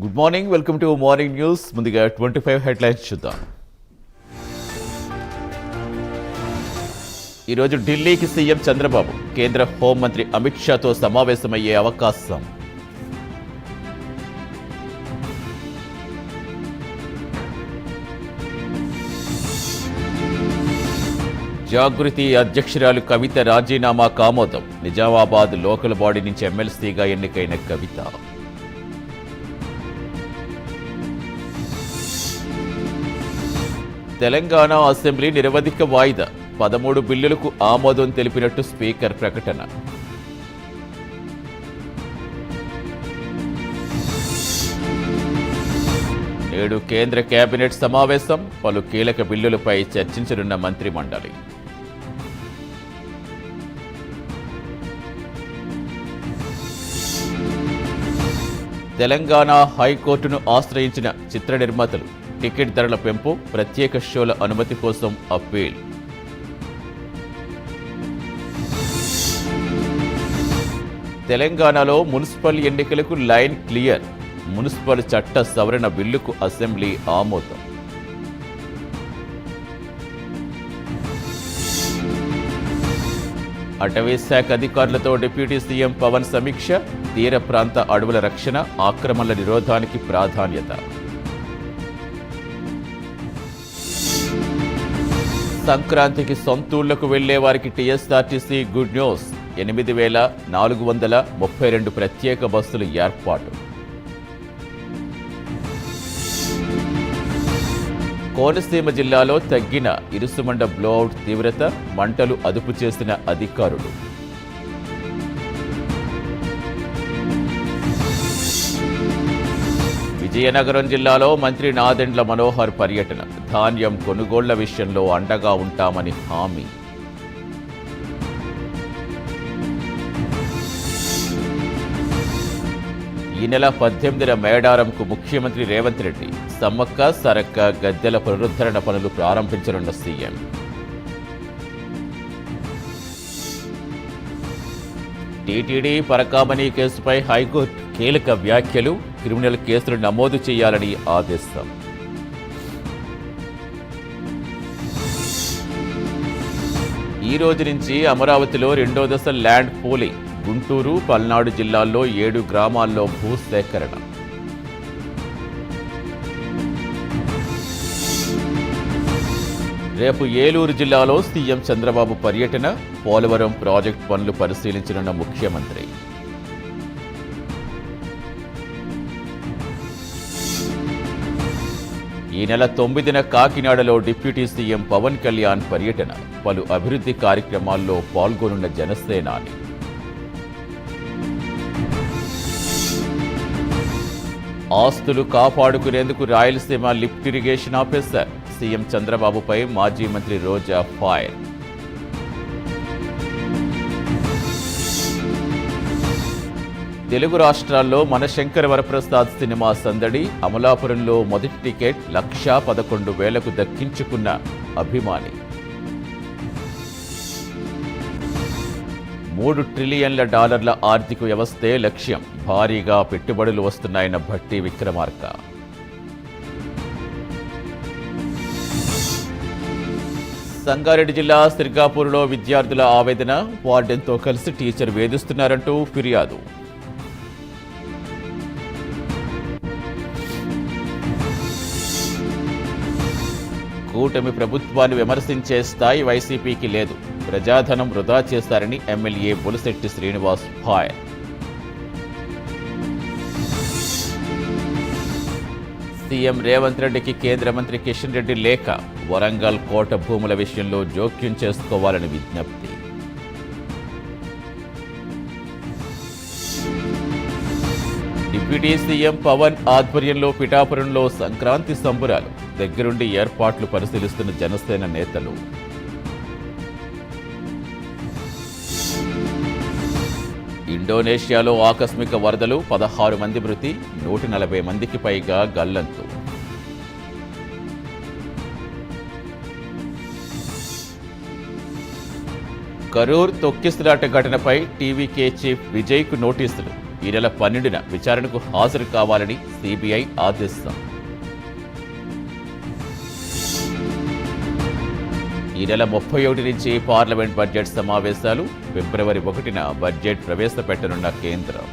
Good morning, welcome to morning news. ముందుగా 25 headlines చూద్దాం. ఈరోజు ఢిల్లీకి సీఎం చంద్రబాబు, కేంద్ర హోంమంత్రి అమిత్ షాతో సమావేశమయ్యే అవకాశం. జాగృతి అధ్యక్షురాలు కవిత రాజీనామాకు ఆమోదం. నిజామాబాద్ లోకల్ బాడీ నుంచి ఎమ్మెల్సీగా ఎన్నికైన కవిత. తెలంగాణ అసెంబ్లీ నిరవధిక వాయిదా, 13 బిల్లులకు ఆమోదం తెలిపినట్టు స్పీకర్ ప్రకటన. నేడు కేంద్ర కేబినెట్ సమావేశం, పలు కీలక బిల్లులపై చర్చించనున్న మంత్రి మండలి. తెలంగాణ హైకోర్టును ఆశ్రయించిన చిత్ర నిర్మాతలు, టికెట్ ధరల పెంపు, ప్రత్యేక షోల అనుమతి కోసం అప్పీల్. తెలంగాణలో మున్సిపల్ ఎన్నికలకు లైన్ క్లియర్, మున్సిపల్ చట్ట సవరణ బిల్లుకు అసెంబ్లీ ఆమోదం. అటవీ శాఖ అధికారులతో డిప్యూటీ సీఎం పవన్ సమీక్ష, తీర ప్రాంత అడవుల రక్షణ, ఆక్రమణల నిరోధానికి ప్రాధాన్యత. సంక్రాంతికి సొంతూళ్లకు వెళ్లే వారికి టీఎస్ఆర్టీసీ గుడ్ న్యూస్. 8,432 ప్రత్యేక బస్సులు ఏర్పాటు. కోనసీమ జిల్లాలో తగ్గిన ఇరుసుమండ బ్లోఅవుట్ తీవ్రత, మంటలు అదుపు చేసిన అధికారులు. విజయనగరం జిల్లాలో మంత్రి నాదెండ్ల మనోహర్ పర్యటన, ధాన్యం కొనుగోళ్ల విషయంలో అండగా ఉంటామని హామీ. ఈ నెల 18న మేడారంకు ముఖ్యమంత్రి రేవంత్ రెడ్డి, సమ్మక్క సరక్క గద్దెల పునరుద్ధరణ పనులు ప్రారంభించనున్న సీఎం. టీటీడీ పరకామణి కేసుపై హైకోర్టు కీలక వ్యాఖ్యలు, క్రిమినల్ కేసులు నమోదు చేయాలని ఆదేశం. ఈ రోజు నుంచి అమరావతిలో 2వ దశ ల్యాండ్ పూలింగ్. గుంటూరు, పల్నాడు జిల్లాల్లో 7 గ్రామాల్లో భూసేకరణ. రేపు ఏలూరు జిల్లాలో సీఎం చంద్రబాబు పర్యటన, పోలవరం ప్రాజెక్టు పనులు పరిశీలించనున్న ముఖ్యమంత్రి. ఈ నెల 9న కాకినాడలో డిప్యూటీ సీఎం పవన్ కళ్యాణ్ పర్యటన, పలు అభివృద్ధి కార్యక్రమాల్లో పాల్గొనున్న జనసేనాని. ఆస్తులు కాపాడుకునేందుకు Rayalaseema lift irrigation officer, CM చంద్రబాబుపై మాజీ మంత్రి రోజా ఫైర్. తెలుగు రాష్ట్రాల్లో మనశంకర వరప్రసాద్ సినిమా సందడి, అమలాపురంలో మొదటి టికెట్ 1,11,000కు దక్కించుకున్న అభిమాని. $3 ట్రిలియన్ల ఆర్థిక వ్యవస్థే లక్ష్యం, భారీగా పెట్టుబడులు వస్తున్నాయన్న భట్టి విక్రమార్క. సంగారెడ్డి జిల్లా సిర్గాపూర్లో విద్యార్థుల ఆవేదన, వార్డెన్తో కలిసి టీచర్ వేధిస్తున్నారంటూ ఫిర్యాదు. కూటమి ప్రభుత్వాన్ని విమర్శించే స్థాయి వైసీపీకి లేదు, ప్రజాధనం వృధా చేశారని MLA Bolisetti Srinivas fire. CM Revanth రెడ్డికి కేంద్ర మంత్రి కిషన్ రెడ్డి లేఖ, వరంగల్ కోట భూముల విషయంలో జోక్యం చేసుకోవాలని విజ్ఞప్తి. డిప్యూటీ సీఎం పవన్ ఆధ్వర్యంలో పిఠాపురంలో సంక్రాంతి సంబురాలు, దగ్గరుండి ఏర్పాట్లు పరిశీలిస్తున్న జనసేన నేతలు. ఇండోనేషియాలో ఆకస్మిక వరదలు, 16 మంది మృతి, 140 మందికి పైగా గల్లంతు. కరూర్ తొక్కిసలాట ఘటనపై టీవీకే చీఫ్ విజయ్కు నోటీసులు, ఈ నెల 12న విచారణకు హాజరు కావాలని సిబిఐ ఆదేశం. ఈ నెల 31 నుంచి పార్లమెంట్ బడ్జెట్ సమావేశాలు. ఫిబ్రవరి 1న బడ్జెట్ ప్రవేశపెట్టనున్న కేంద్రం.